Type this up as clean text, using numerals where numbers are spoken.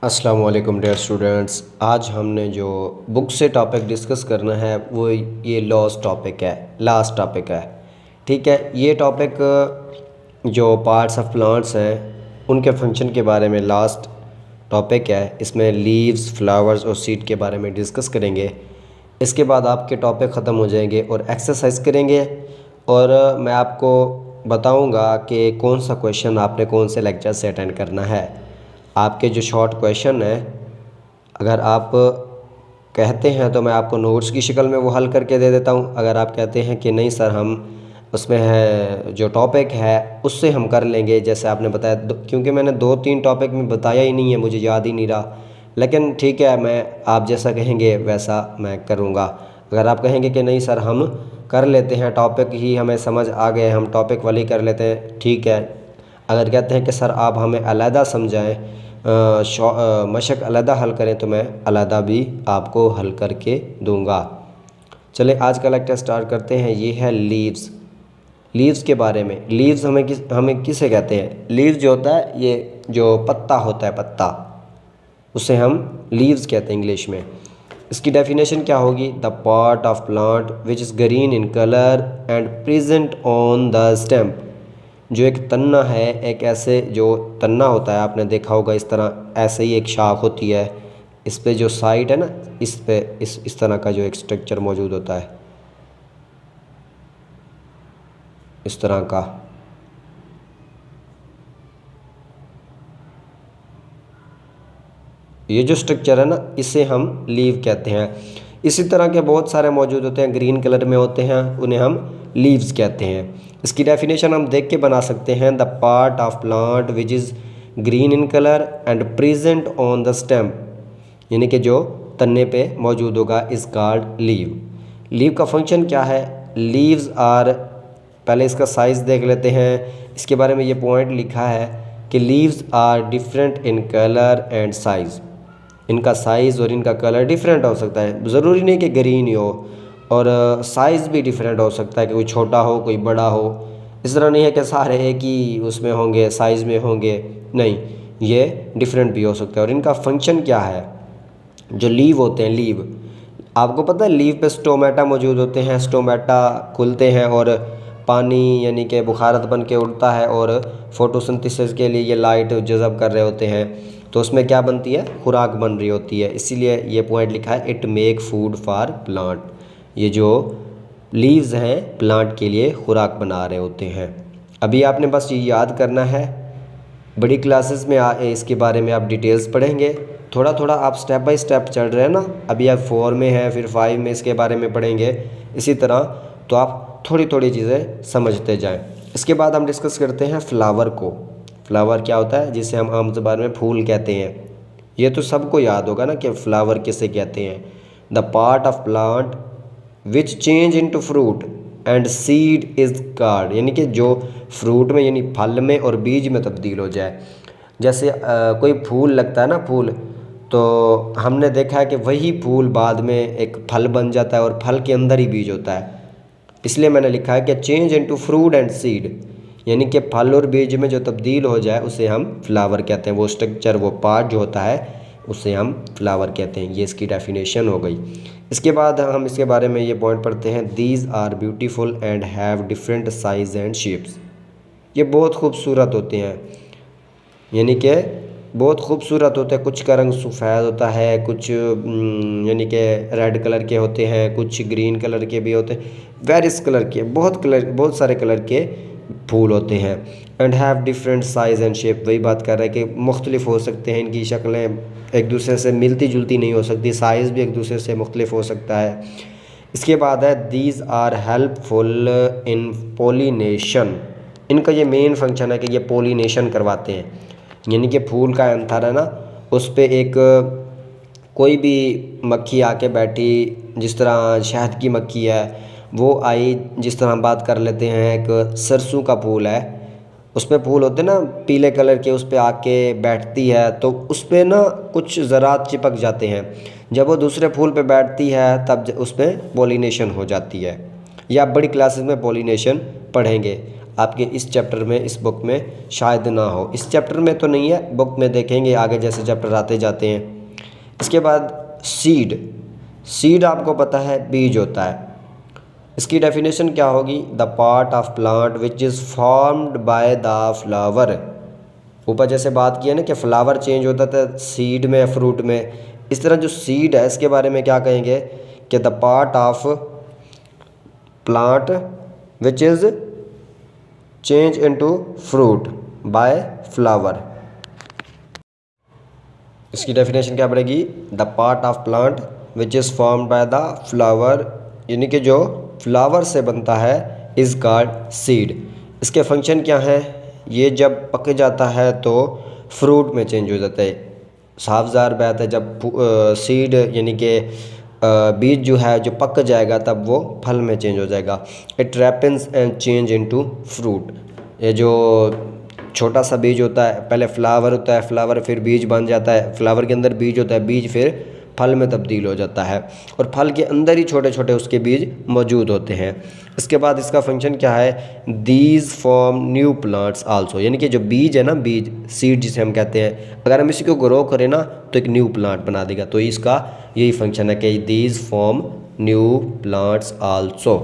अस्सलाम वालेकुम dear students. आज हमने जो बुक से टॉपिक डिस्कस करना है वो ये लास्ट टॉपिक है। ठीक है, ये टॉपिक जो पार्ट्स ऑफ प्लांट्स हैं उनके फंक्शन के बारे में लास्ट टॉपिक है। इसमें लीव्स, फ्लावर्स और सीड के बारे में डिस्कस करेंगे। इसके बाद आपके टॉपिक ख़त्म हो जाएंगे और एक्सरसाइज करेंगे और मैं आपको बताऊंगा कि कौन सा क्वेश्चन आपने कौन से लेक्चर से अटेंड करना है। आपके जो शॉर्ट क्वेश्चन है, अगर आप कहते हैं तो मैं आपको नोट्स की शक्ल में वो हल करके दे देता हूँ। अगर आप कहते हैं कि नहीं सर, हम उसमें है जो टॉपिक है उससे हम कर लेंगे जैसे आपने बताया, क्योंकि मैंने 2-3 टॉपिक में बताया ही नहीं है, मुझे याद ही नहीं रहा। लेकिन ठीक है, मैं आप जैसा कहेंगे वैसा मैं करूँगा। अगर आप कहेंगे कि नहीं सर, हम कर लेते हैं, टॉपिक ही हमें समझ आ गए, हम टॉपिक वाली कर लेते हैं, ठीक है। अगर कहते हैं कि सर आप हमें अलहदा समझाएं, मशक अलहदा हल करें, तो मैं अलहदा भी आपको हल करके दूंगा। चले आज का लेक्चर स्टार्ट करते हैं। ये है लीव्स के बारे में। लीव्स हमें किसे कहते हैं? लीव्स जो होता है, ये जो पत्ता होता है, पत्ता, उसे हम लीव्स कहते हैं इंग्लिश में। इसकी डेफिनेशन क्या होगी? The part of plant which is green in colour and present on the stem. जो एक तन्ना है, एक ऐसे जो तन्ना होता है, आपने देखा होगा इस तरह, ऐसे ही एक शाख होती है, इस पे जो साइड है ना, इस पे इस तरह का जो एक स्ट्रक्चर मौजूद होता है, इस तरह का। ये जो स्ट्रक्चर है ना, इसे हम लीव कहते हैं। इसी तरह के बहुत सारे मौजूद होते हैं, ग्रीन कलर में होते हैं, उन्हें हम लीव्स कहते हैं। इसकी डेफिनेशन हम देख के बना सकते हैं। The part of plant which is green in colour and present on the stem, यानी कि जो तन्ने पे मौजूद होगा, इज कॉल्ड लीव। लीव का फंक्शन क्या है? लीव्स आर, पहले इसका साइज़ देख लेते हैं। इसके बारे में ये पॉइंट लिखा है कि leaves are different in colour and size. इनका साइज़ और इनका कलर डिफरेंट हो सकता है, ज़रूरी नहीं कि ग्रीन ही हो, और साइज़ भी डिफरेंट हो सकता है कि कोई छोटा हो कोई बड़ा हो। इस तरह नहीं है कि सारे एक ही उसमें होंगे, साइज़ में होंगे, नहीं, ये डिफरेंट भी हो सकता है। और इनका फंक्शन क्या है? जो लीव होते हैं, लीव, आपको पता है लीव पे स्टोमेटा मौजूद होते हैं। स्टोमेटा खुलते हैं और पानी यानी कि बुखारत बन के उड़ता है, और फोटोसिंथेसिस के लिए ये लाइट जज़ब कर रहे होते हैं, तो उसमें क्या बनती है? खुराक बन रही होती है। इसीलिए ये पॉइंट लिखा है, it make food for plant. ये जो लीव्स हैं प्लांट के लिए खुराक बना रहे होते हैं। अभी आपने बस ये याद करना है। बड़ी क्लासेस में इसके बारे में आप डिटेल्स पढ़ेंगे, थोड़ा थोड़ा आप स्टेप बाय स्टेप चल रहे हैं ना। अभी आप 4 में हैं, फिर 5 में इसके बारे में पढ़ेंगे, इसी तरह, तो आप थोड़ी थोड़ी चीज़ें समझते जाएं। इसके बाद हम डिस्कस करते हैं फ्लावर को। फ्लावर क्या होता है? जिसे हम आम ज़बान में फूल कहते हैं। ये तो सबको याद होगा ना कि फ्लावर किसे कहते हैं। The part of plant which change into fruit and seed is called, यानी कि जो फ्रूट में यानी फल में और बीज में तब्दील हो जाए। जैसे कोई फूल लगता है ना, फूल, तो हमने देखा है कि वही फूल बाद में एक फल बन जाता है और फल के अंदर ही बीज होता है। इसलिए मैंने लिखा है कि change into fruit and seed, यानी कि फल और बीज में जो तब्दील हो जाए उसे हम फ्लावर कहते हैं। वो स्ट्रक्चर, वो पार्ट जो होता है, उसे हम फ्लावर कहते हैं। ये इसकी डेफिनेशन हो गई। इसके बाद हम इसके बारे में ये पॉइंट पढ़ते हैं। These are beautiful and have different size and shapes. ये बहुत खूबसूरत होते हैं, यानी कि बहुत खूबसूरत होते हैं। कुछ का रंग सफ़ेद होता है, कुछ यानी कि रेड कलर के होते हैं, कुछ ग्रीन कलर के भी होते हैं, वेरियस कलर के, बहुत सारे कलर के फूल होते हैं। And have different size and shape, वही बात कर रहा है कि मुख्तलिफ हो सकते हैं, इनकी शक्लें एक दूसरे से मिलती जुलती नहीं हो सकती, साइज़ भी एक दूसरे से मुख्तलिफ हो सकता है। इसके बाद है these are helpful in pollination. इनका ये मेन फंक्शन है कि ये पोलिनेशन करवाते हैं, यानी कि फूल का एंथर है ना, उस पर एक कोई भी मक्खी आके बैठी, जिस तरह शहद की मक्खी है वो आई, जिस तरह हम बात कर लेते हैं, एक सरसों का फूल है, उस पर फूल होते हैं ना पीले कलर के, उस पर आके बैठती है तो उस पर ना कुछ ज़रात चिपक जाते हैं। जब वो दूसरे फूल पे बैठती है तब उस पर पोलिनेशन हो जाती है। या आप बड़ी क्लासेस में पोलिनेशन पढ़ेंगे। आपके इस चैप्टर में, इस बुक में शायद ना हो। इस चैप्टर में तो नहीं है, बुक में देखेंगे आगे जैसे चैप्टर आते जाते हैं। इसके बाद सीड। सीड आपको पता है बीज होता है। इसकी डेफिनेशन क्या होगी? The part of plant which is formed by the flower. ऊपर जैसे बात किया ना कि फ्लावर चेंज होता था सीड में, फ्रूट में, इस तरह जो सीड है इसके बारे में क्या कहेंगे कि the part of plant which is change into fruit by flower. इसकी डेफिनेशन क्या पड़ेगी? The part of plant which is formed by the flower, यानी कि जो फ्लावर से बनता है, इज़ कॉल्ड सीड। इसके फंक्शन क्या हैं? ये जब पक जाता है तो फ्रूट में चेंज हो जाता है। साफ ज़ाहिर बात है, जब सीड यानी कि बीज जो है जो पक जाएगा तब वो फल में चेंज हो जाएगा। It ripens and change into fruit. ये जो छोटा सा बीज होता है, पहले फ्लावर होता है, फ्लावर फिर बीज बन जाता है, फ्लावर के अंदर बीज होता है, बीज फिर फल में तब्दील हो जाता है और फल के अंदर ही छोटे छोटे उसके बीज मौजूद होते हैं। इसके बाद इसका फंक्शन क्या है? These form new plants also, यानी कि जो बीज है ना, बीज सीड जिसे हम कहते हैं, अगर हम इसी को ग्रो करें ना तो एक न्यू प्लांट बना देगा। तो इसका यही फंक्शन है कि these form new plants also.